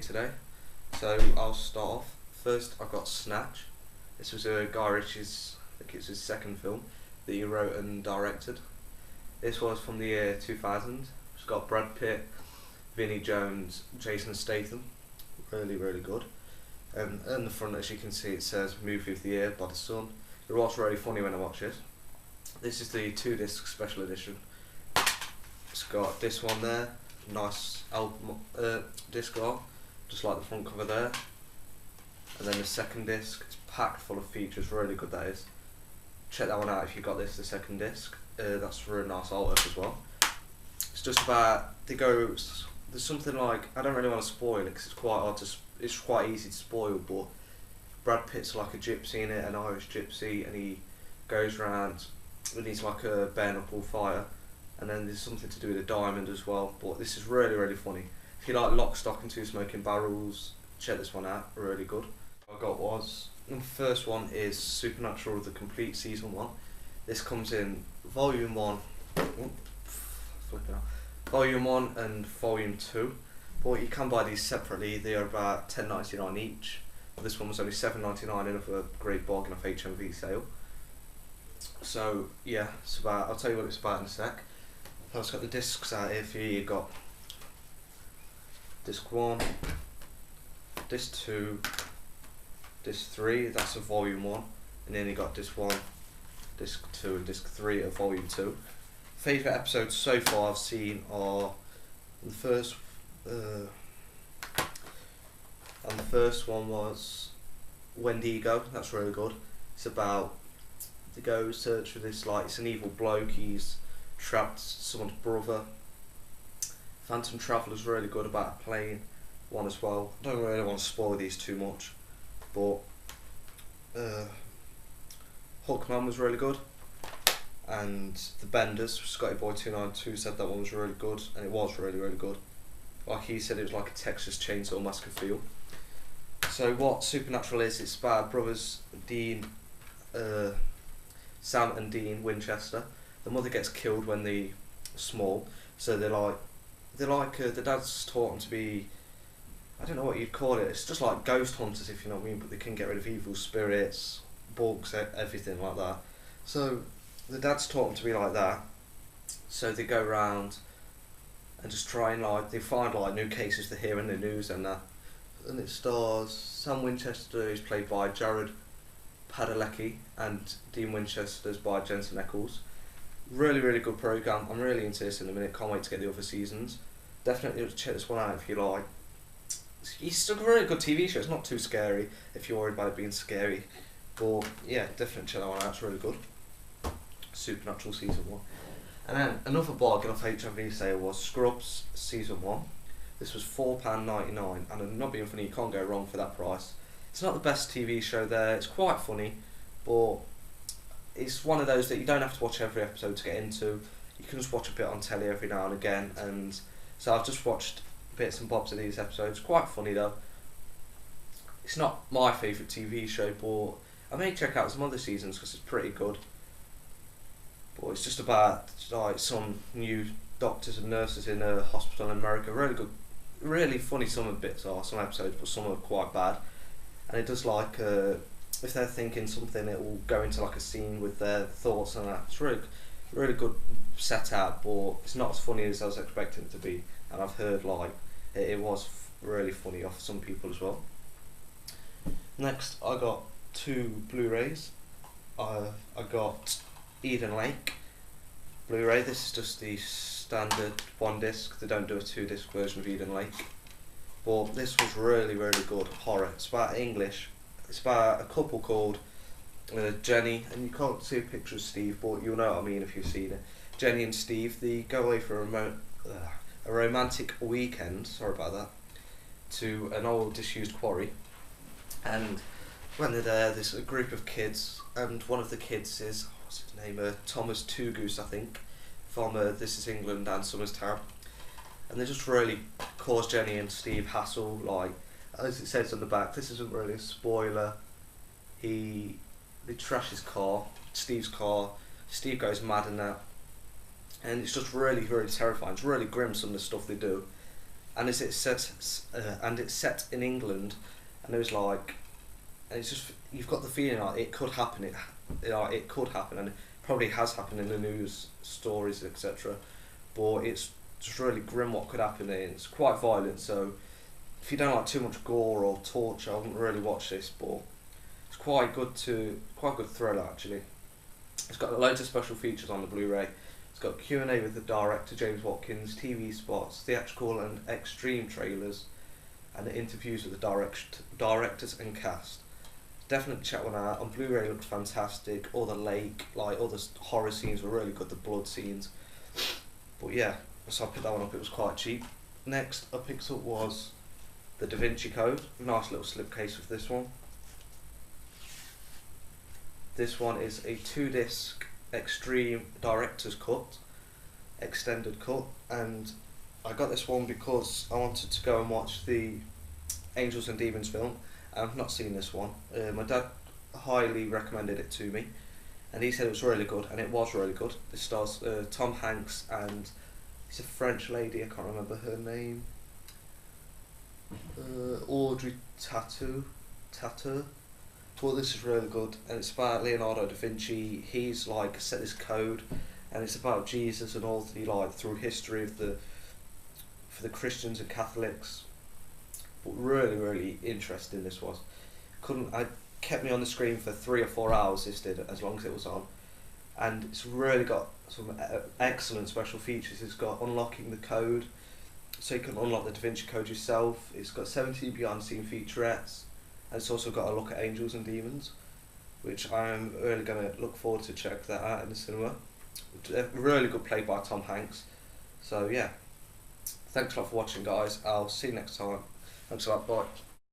8 today. So I'll start off. First I got Snatch. This was Guy Ritchie's, I think it's his second film that he wrote and directed. This was from the year 2000. It's got Brad Pitt, Vinnie Jones, Jason Statham. Really good. And in the front, as you can see, it says Movie of the Year by The Sun. It was really funny when I watched it. This is the 2-disc special edition. It's got this one there, nice album disc art, just like the front cover there. And then the second disc, it's packed full of features, really good that is. Check that one out if you got this, the second disc. That's really nice artwork as well. It's just about, there's something like, I don't really want to spoil it because it's quite hard to, it's quite easy to spoil, but Brad Pitt's like a gypsy in it, an Irish gypsy, and he goes around and he's like a bare knuckle fighter, and then there's something to do with a diamond as well. But this is really funny. If you like Lock, Stock and Two Smoking Barrels, check this one out, really good. What I got was, the first one is Supernatural The Complete Season 1. This comes in Volume 1, Volume 1 and Volume 2, but you can buy these separately. They are about $10.99 each. This one was only $7.99 in a great bargain off HMV sale. So yeah, it's about, I'll tell you what it's about in a sec. I've just got the discs out here for you. You've got disc 1, disc 2, disc 3, that's a volume 1, and then you got disc 1, disc 2 and disc 3 of volume 2. Favourite episodes so far I've seen are the first one was Wendigo. That's really good. It's about, they go search for this, like, it's an evil bloke, he's trapped someone's brother. Phantom Traveller's really good, about a plane one as well. I don't really want to spoil these too much, but Hookman was really good, and The Benders, Scotty Boy 292 said that one was really good, and it was really good. Like he said, it was like a Texas Chainsaw Massacre feel. So what Supernatural is, it's about brothers Sam and Dean Winchester. The mother gets killed when they're small, so the dad's taught them to be, I don't know what you'd call it, it's just like ghost hunters, if you know what I mean, but they can get rid of evil spirits, bugs, everything like that. So the dad's taught them to be like that, so they go around and just try and, like, they find like new cases to hear in the news and that. And it stars Sam Winchester, who's played by Jared Padalecki, and Dean Winchester's by Jensen Ackles. Really good programme. I'm really into this in a minute, can't wait to get the other seasons. Definitely check this one out if you like. It's still a really good TV show, it's not too scary if you're worried about it being scary. But yeah, definitely check that one out, it's really good. Supernatural Season 1. And then another bargain off HMV sale was Scrubs Season 1. This was £4.99, and I'm not being funny, you can't go wrong for that price. It's not the best TV show there, it's quite funny, but it's one of those that you don't have to watch every episode to get into. You can just watch a bit on telly every now and again, and so I've just watched bits and bobs of these episodes. Quite funny though. It's not my favourite TV show, but I may check out some other seasons because it's pretty good. But it's just about, like, some new doctors and nurses in a hospital in America. Really good, really funny. Some of the bits are, some episodes, but some are quite bad. And it does, like, if they're thinking something, it will go into like a scene with their thoughts and that. It's really good set out, but it's not as funny as I was expecting it to be. And I've heard, like, it was really funny off some people as well. Next, I got 2 Blu-rays. I got Eden Lake Blu-ray. This is just the standard 1-disc. They don't do a 2-disc version of Eden Lake. But this was really good horror. It's about English. It's about a couple called Jenny, and you can't see a picture of Steve, but you'll know what I mean if you've seen it. Jenny and Steve, they go away for a romantic weekend, sorry about that, to an old disused quarry. And when they're there, there's a group of kids, and one of the kids is, what's his name, Thomas Two Goose, I think, from This Is England and Somers Town. And they just really cause Jenny and Steve hassle, like, as it says on the back, this isn't really a spoiler, they trash his car, Steve's car, Steve goes mad in that, and it's just really terrifying. It's really grim, some of the stuff they do. and it's set in England, and it was like, and it's just, you've got the feeling like it could happen. It could happen, and it probably has happened in the news stories, etc. But it's just really grim what could happen, and it's quite violent. So if you don't like too much gore or torture, I wouldn't really watch this. But it's quite good thriller actually. It's got loads of special features on the Blu-ray. It's got Q&A with the director James Watkins, TV spots, theatrical and extreme trailers, and the interviews with the directors and cast. Definitely check one out. On Blu-ray it looked fantastic. All the lake, like all the horror scenes were really good, the blood scenes. But yeah, so I picked that one up, it was quite cheap. Next I picked up was the Da Vinci Code. Nice little slipcase with this one. This one is a 2-disc extreme director's cut, extended cut, and I got this one because I wanted to go and watch the Angels and Demons film. I've not seen this one. My dad highly recommended it to me, and he said it was really good, and it was really good. This stars Tom Hanks and it's a French lady, I can't remember her name. Audrey Tautou. Well, this is really good, and it's about Leonardo da Vinci. He's like set this code, and it's about Jesus and all the like through history of for the Christians and Catholics. But really interesting this was. I kept me on the screen for 3 or 4 hours. This did, as long as it was on, and it's really got some excellent special features. It's got unlocking the code, so you can unlock the Da Vinci Code yourself. It's got 17 behind the scene featurettes. And it's also got a look at Angels and Demons, which I'm really going to look forward to check that out in the cinema. A really good play by Tom Hanks. So yeah, thanks a lot for watching guys, I'll see you next time. Thanks a lot, bye.